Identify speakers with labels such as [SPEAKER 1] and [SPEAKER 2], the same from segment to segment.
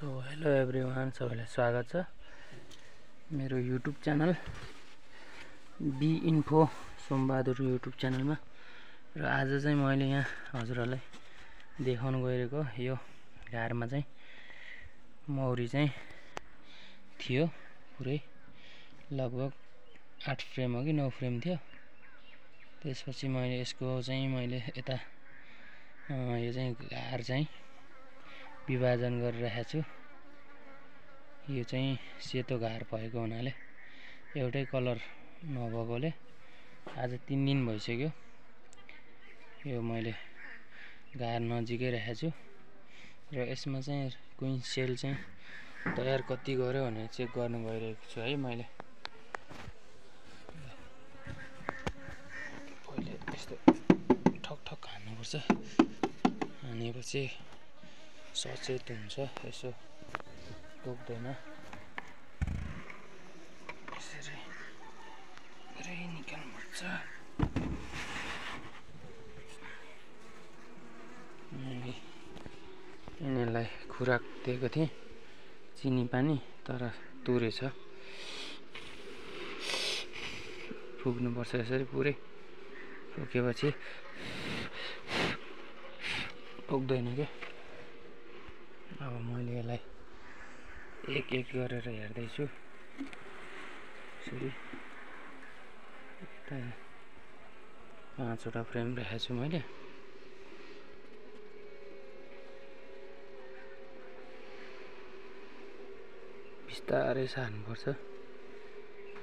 [SPEAKER 1] So hello everyone, सबैलाई स्वागत छ मेरो YouTube channel B info Sombahadur YouTube च्यानलमा। र आज चाहिँ मैले यहाँ हजुरहरूलाई देखाउन गइरहेको यो घारमा चाहिँ मौरी चाहिँ थियो। पुरै लगभग 8 फ्रेम हो कि 9 फ्रेम थियो। त्यसपछि मैले यसको चाहिँ यता यो चाहिँ घार चाहिँ विभाजन गरिरहेको छु। यो चाहिँ सेतो घार भएको हुनाले एउटै कलर नभएकोले आज 3 दिन भइसक्यो यो मैले घार नजिकै राखेको छु। र यसमा चाहिँ क्वीन सेल चाहिँ तयार कति गर्यो भनेर चेक गर्न गइरहेको छु है। मैले पहिले यस्तो ठक ठक हान्नुपर्छ, हानेपछि सचेत हुन्छ, यसो टोक्दैन। यसरी पुरै निकाल्नुपर्छ। यिनीहरूलाई खुराक दिएको थिएँ चिनी पानी, तर तुरेछ। फुक्नुपर्छ यसरी पुरै, फुकेपछि टोक्दैन के। अब मैले यसलाई एक एक गरेर हेर्दैछु। यसरी 5 वटा फ्रेम राखेको छु मैले। बिस्तारै सार्नुपर्छ,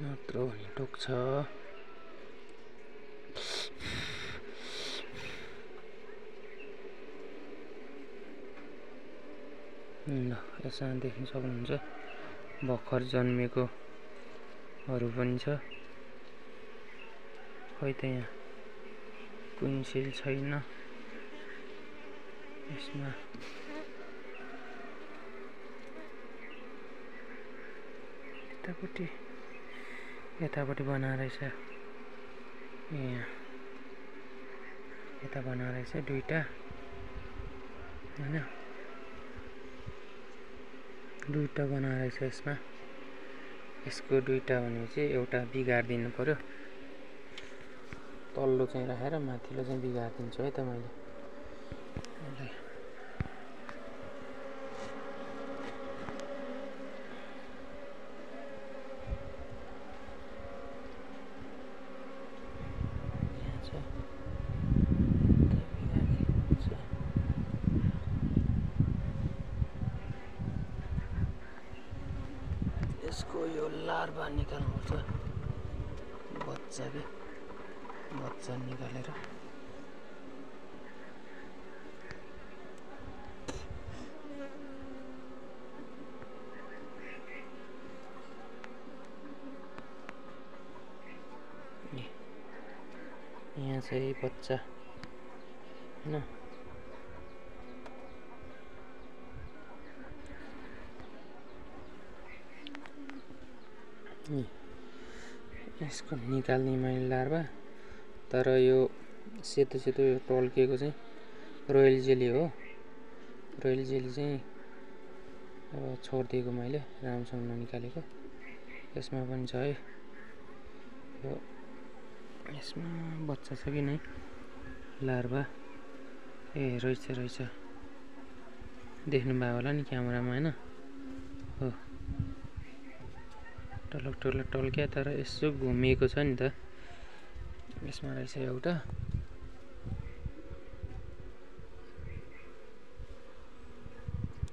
[SPEAKER 1] नत्र भने टोक्छ। ल यसमा देख्न सक्नुहुन्छ भर्खर जन्मेकोहरू पनि छ। खै त यहाँ क्वीन सेल छैन यसमा। यतापट्टि बनाएर रहेछ, यहाँ यता बनाएर रहेछ दुईटा हैन, दुईटा बनाएर रहेछ यसमा। यसको दुईटा भनेपछि एउटा बिगारिदिनु पर्यो, तल्लो चाहिँ राखेर माथिल्लो चाहिँ बिगारिदिन्छु है त मैले। यसको यो लार्भा निकाल्नुपर्छ, बच्चा निकालेर यहाँ चाहिँ बच्चा हैन। यसको निकाल्ने मैले लार्भा, तर यो सेतो सेतो यो टल्किएको चाहिँ रोयल जेली हो। रोयल जेली चाहिँ अब छोडिदिएको मैले, राम्रोसँग ननिकालेको। यसमा पनि छ है, यो यसमा बच्चा छ कि नै लार्भा। ए रहेछ, देख्नुभयो होला नि क्यामेरामा हैन। हो टलक टल्क्या, तर यसो घुमिएको छ नि त। यसमा रहेछ एउटा।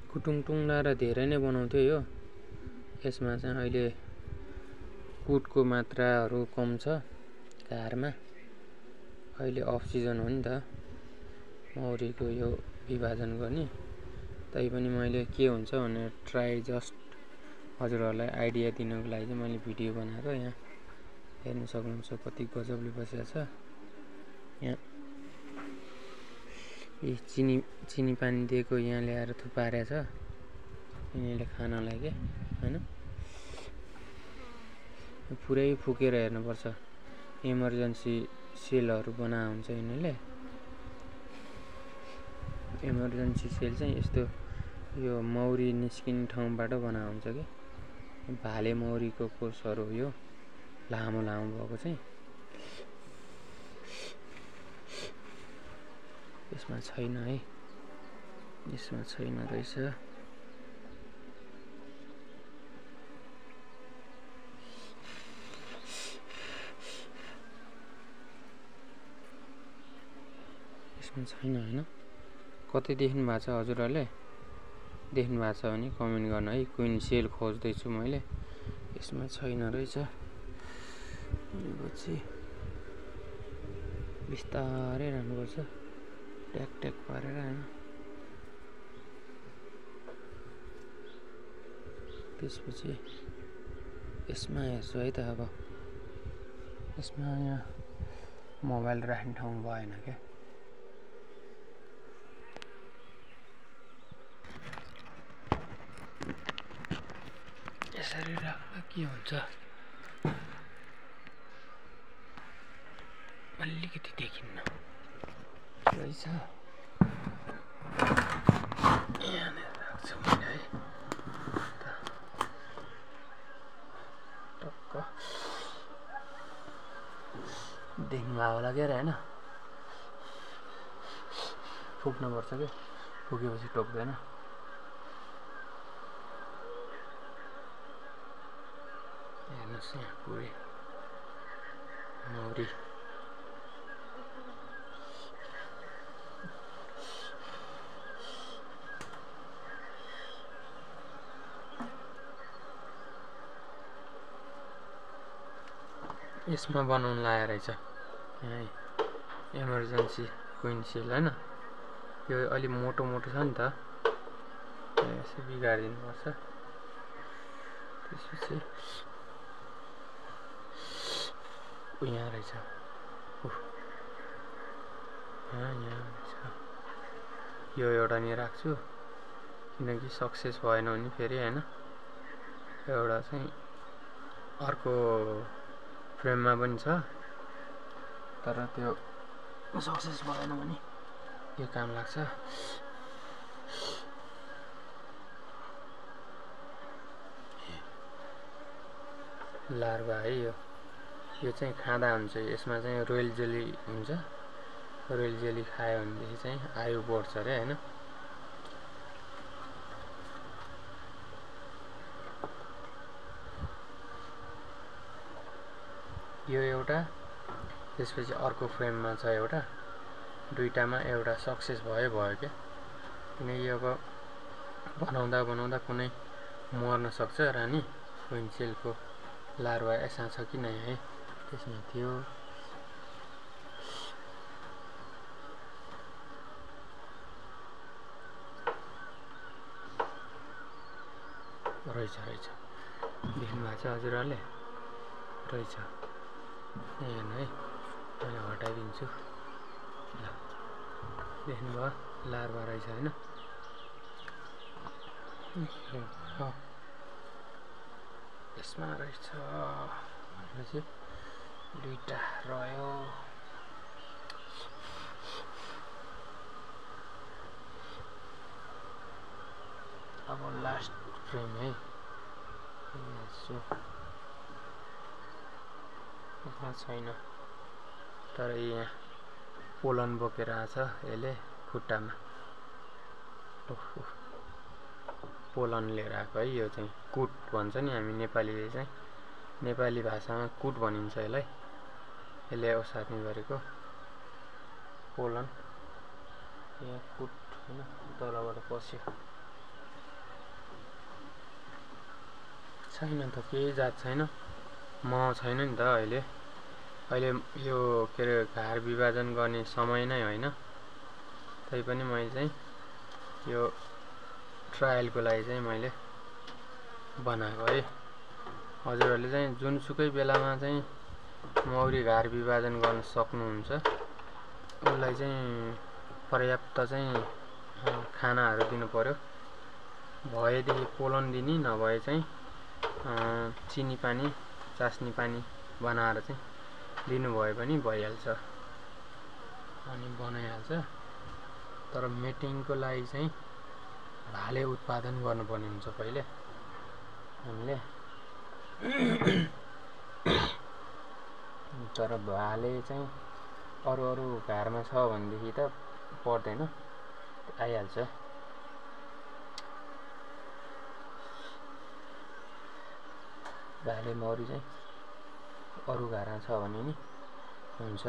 [SPEAKER 1] कुटुङटुङ लाएर धेरै नै बनाउँथ्यो यो। यसमा चाहिँ अहिले कुटको मात्राहरू कम छ घारमा। अहिले अफ सिजन हो नि त मौरीको यो विभाजन गर्ने। तैपनि मैले के हुन्छ भनेर जस्ट हजुरहरूलाई आइडिया दिनको लागि चाहिँ मैले भिडियो बनाएको। यहाँ हेर्न सक्नुहुन्छ कति गजबले बसेको छ। यहाँ चिनी पानी दिएको यहाँ ल्याएर थुपारेको छ यिनीहरूले खानलाई के हैन। पुरै फुकेर हेर्नुपर्छ, इमर्जेन्सी सेलहरू बनाएको हुन्छ यिनीहरूले। इमर्जेन्सी सेल चाहिँ यस्तो यो मौरी निस्किने ठाउँबाट बनाएको हुन्छ कि भाले मौरीको कोषहरू हो यो लामो लामो भएको चाहिँ यसमा छैन है यसमा छैन रहेछ यसमा छैन हैन कतै देख्नु भएको छ हजुरहरुले देख्नु भएको छ भने कमेन्ट गर्नु है क्वीन सेल खोज्दै छु मैले यसमा छैन रहेछ पछि बिस्तारै राख्नुपर्छ ट्याक ट्याक पारेर हैन त्यसपछि यसमा हेर्छु है त अब यसमा यहाँ मोबाइल राख्ने ठाउँ भएन के यसरी राख्दा के हुन्छ अलिकति देखिन्न रहेछ यहाँनिर राख्छु मैले है टक्क देख्नु भयो होला के हैन फुक्नुपर्छ के फुकेपछि टोक्दैन हेर्नुहोस् यहाँ पुरै मौरी यसमा बनाउन लाएर रहेछ यहाँ इमर्जेन्सी क्वीन सेल हैन यो अलि मोटो मोटो छ नि त यसो बिगारिदिनु पर्छ त्यसपछि यहाँ रहेछ यहाँ रहेछ यो एउटा नि राख्छु किनकि सक्सेस भएन भने फेरि हैन एउटा चाहिँ अर्को फ्रेममा पनि छ तर त्यो सक्सेस भएन भने यो काम लाग्छ लार्भा है यो चाहिँ खाँदा हुन्छ यसमा चाहिँ रोयल जेली हुन्छ रोयल जेली खायो भनेदेखि चाहिँ आयु बढ्छ अरे हैन यो एउटा त्यसपछि अर्को फ्रेममा छ एउटा दुईटामा एउटा सक्सेस भयो के किनकि अब बनाउँदा बनाउँदा कुनै मर्न सक्छ रानी क्वीन सेलको लार्भा यसमा छ कि नै है त्यसमा थियो रहेछ देख्नु भएको छ हजुरहरुले रहेछ हेर्नु है मैले हटाइदिन्छु ल देख्नुभयो लार्भा रहेछ हैन यसमा रहेछ भनेपछि दुईटा रह्यो अब लास्ट फ्रेम है यसमा छैन तर यहाँ पोलन बोकेर आछ यसले खुट्टामा पोलन लिएर आएको है यो चाहिँ कुट भन्छ नि हामी नेपालीले चाहिँ नेपाली भाषामा कुट भनिन्छ यसलाई यसले ओसार्ने गरेको पोलन यहाँ कुट हैन तलबाट पस्यो छैन त केही जात छैन म छैन नि त अहिले यो के अरे घर विभाजन गर्ने समय नै होइन तैपनि मैले चाहिँ यो ट्रायलको लागि चाहिँ मैले बनाएको है हजुरहरूले चाहिँ जुनसुकै बेलामा चाहिँ मौरी घर विभाजन गर्न सक्नुहुन्छ उसलाई चाहिँ पर्याप्त चाहिँ खानाहरू दिनु पर्यो भएदेखि पोलन दिने नभए चाहिँ चिनी पानी चास्नी पानी बनाएर चाहिँ दिनुभयो पनि भइहाल्छ अनि बनाइहाल्छ तर मिटिङको लागि चाहिँ भाले उत्पादन गर्नुपर्ने हुन्छ पहिले हामीले। तर भाले चाहिँ अरू घरमा छ भनेदेखि त पर्दैन, आइहाल्छ। भाले मौरी चाहिँ अरू घरमा छ भने नि हुन्छ।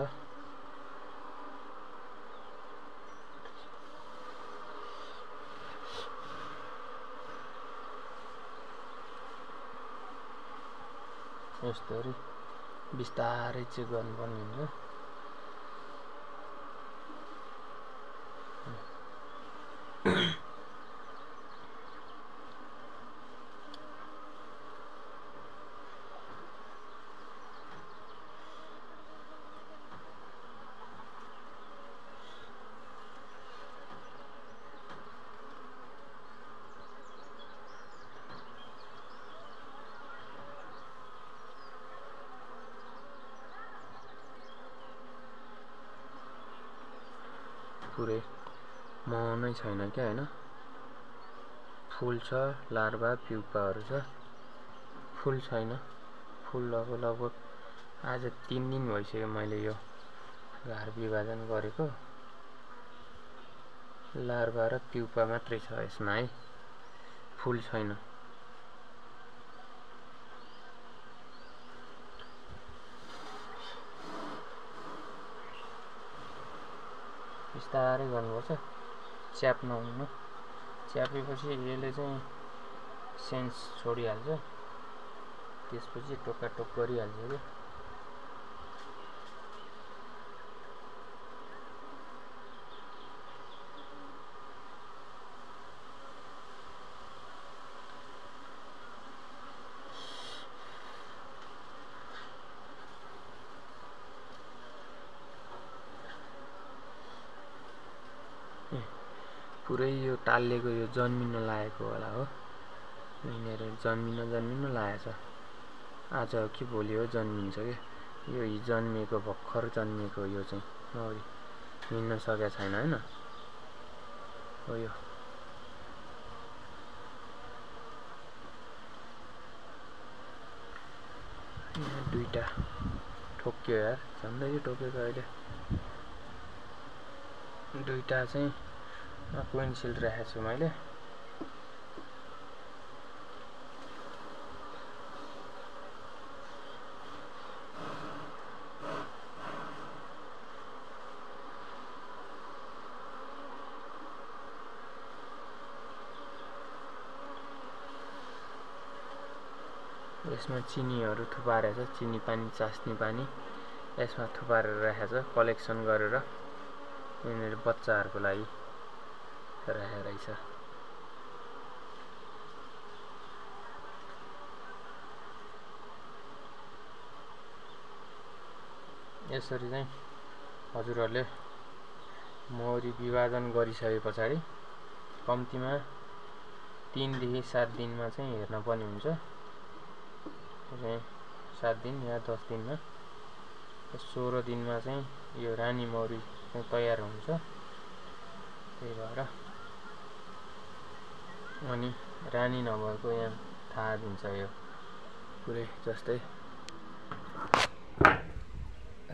[SPEAKER 1] यस्तोहरू बिस्तारै चेक गर्नुपर्ने हुन्छ। पुरै मह नै छैन क्या हैन, फुल छ, लार्भा प्युपाहरू छ, फुल छैन। फुल अब लगभग आज 3 दिन भइसक्यो मैले यो घर विभाजन गरेको। लार्भा र प्युपा मात्रै छ यसमा है, फुल छैन। बिस्तारै गर्नुपर्छ, च्याप नहुनु। च्यापेपछि यसले चाहिँ सेन्स छोडिहाल्छ, त्यसपछि टोकाटोक गरिहाल्छ क्या। पुरै यो टालिएको यो जन्मिन लागेको होला हो, यिनीहरू जन्मिन लागेछ। आज हो कि भोलि हो जन्मिन्छ क्या। यो जन्मिएको भर्खर जन्मिएको यो चाहिँ मौरी हिँड्न सकेको छैन हैन। हो यो दुईटा ठोक्यो यार, झन्डै टोकेको अहिले। दुईटा चाहिँ क्वीन सिल्ड राखेको छु मैले। यसमा चिनीहरू थुपारेछ, चिनी पानी, चास्नी पानी यसमा थुपारेर राखेको छ कलेक्सन गरेर। यिनीहरू बच्चाहरूको लागि राखेको रहेछ। यसरी चाहिँ हजुरहरूले मौरी विभाजन गरिसके पछाडि कम्तीमा 3 देखि 7 दिनमा चाहिँ हेर्न पर्ने हुन्छ। 7 दिन या 10 दिनमा, 16 दिनमा चाहिँ यो रानी मौरी चाहिँ तयार हुन्छ। त्यही भएर अनि रानी नभएको यहाँ थाहा दिन्छ। यो पुरै जस्तै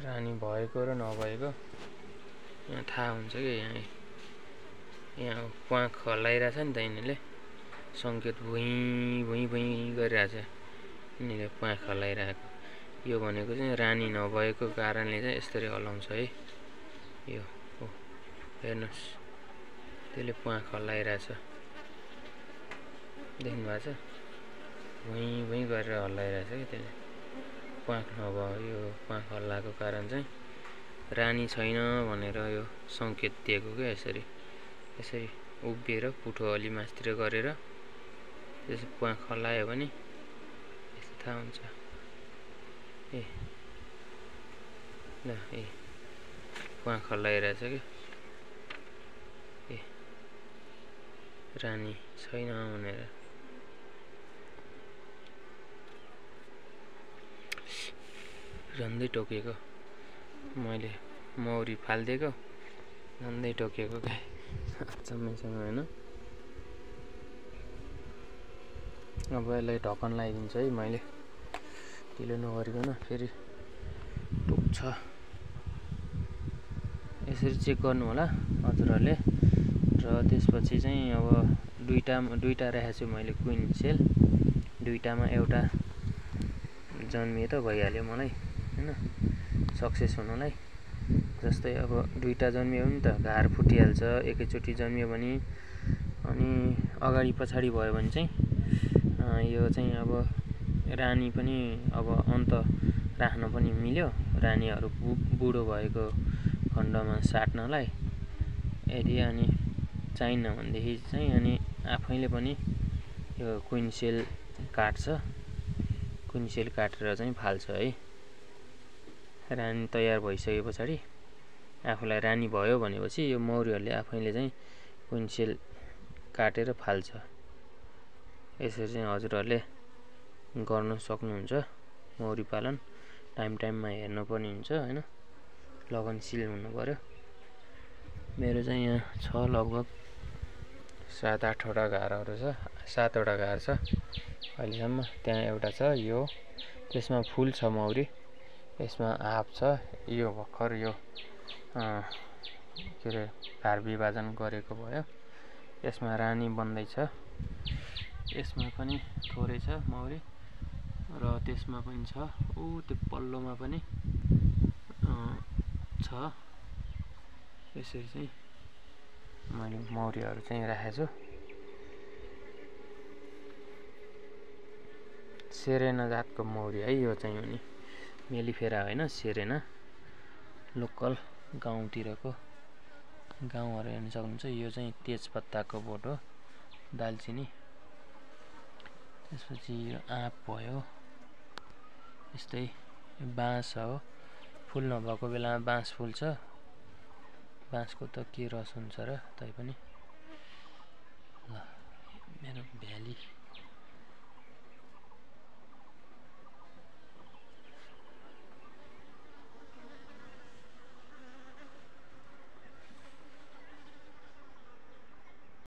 [SPEAKER 1] रानी भएको र नभएको यहाँ थाहा हुन्छ कि यहाँ प्वाख हल्लाइरहेछ नि त, यिनीहरूले सङ्केत भुइँ भुइँ भुइँ गरिरहेछ। यिनीहरूले प्वाख हल्लाइरहेको यो भनेको चाहिँ रानी नभएको कारणले चाहिँ यसरी हल्लाउँछ है। यो हो हेर्नुहोस्, त्यसले प्वाख हल्लाइरहेछ, देख्नु भएको छ? भुइँ भुइँ गरेर हल्लाइरहेछ कि त्यसले। प्वाख नभयो, यो प्वाख हल्लाएको कारण चाहिँ रानी छैन भनेर यो सङ्केत दिएको क्या। यसरी उभिएर पुठो अलि मास्तिर गरेर त्यसै प्वाख हल्लायो भने यस्तो थाहा हुन्छ। ल प्वाख हल्लाइरहेछ कि रानी छैन भनेर। झन्डै टोकेको मैले मौरी फालिदिएको, झन्डै टोकेको क्या। अचम्मैसँग होइन। अब यसलाई ढक्कन लगाइदिन्छु है मैले, ढिलो नगरिकन, फेरि टुक्छ। यसरी चेक गर्नु होला हजुरहरूले। र त्यसपछि चाहिँ अब दुईटा राखेको छु मैले क्विन सेल, दुईटामा एउटा जन्मिए त भइहाल्यो मलाई हैन, सक्सेस हुनलाई। जस्तै अब दुईटा जन्मियो भने त घार फुटिहाल्छ एकैचोटि जन्मियो भने, अनि अगाडि पछाडि भयो भने चाहिँ यो चाहिँ अब रानी पनि अब अन्त राख्न पनि मिल्यो, रानीहरू बुढो भएको खण्डमा साट्नलाई। यदि अनि चाहिन्न भनेदेखि चाहिँ अनि आफैले पनि यो क्विन सेल काट्छ, क्विन सेल काटेर चाहिँ फाल्छ है। रानी तयार भइसके पछाडि आफूलाई रानी भयो भनेपछि यो मौरीहरूले आफैले चाहिँ क्विन सेल काटेर फाल्छ। यसरी चाहिँ हजुरहरूले गर्न सक्नुहुन्छ मौरी पालन। टाइममा हेर्नु पनि हुन्छ हैन, लगनशील हुनु पर्यो। मेरो चाहिँ यहाँ छ लगभग 7-8वटा घारहरू छ, 7वटा घार छ अहिलेसम्म। त्यहाँ एउटा छ यो, त्यसमा फुल छ मौरी, यसमा आँप छ, यो भर्खर यो के अरे घार विभाजन गरेको भयो, यसमा रानी बन्दैछ, यसमा पनि थोरै छ मौरी, र त्यसमा पनि छ, त्यो पल्लोमा पनि छ। यसरी चाहिँ मैले मौरीहरू चाहिँ राखेको छु। सेरेना जातको मौरी है यो चाहिँ हो नि, मेलिफेरा होइन, सेरेना, लोकल गाउँतिरको। गाउँहरू हेर्न सक्नुहुन्छ। यो चाहिँ तेजपत्ताको बोट हो, दालचिनी। त्यसपछि यो आँप भयो, यस्तै बाँस हो, फुल नभएको बेलामा बाँस फुल्छ। बाँसको त के रस हुन्छ र तैपनि। ल मेरो भ्याली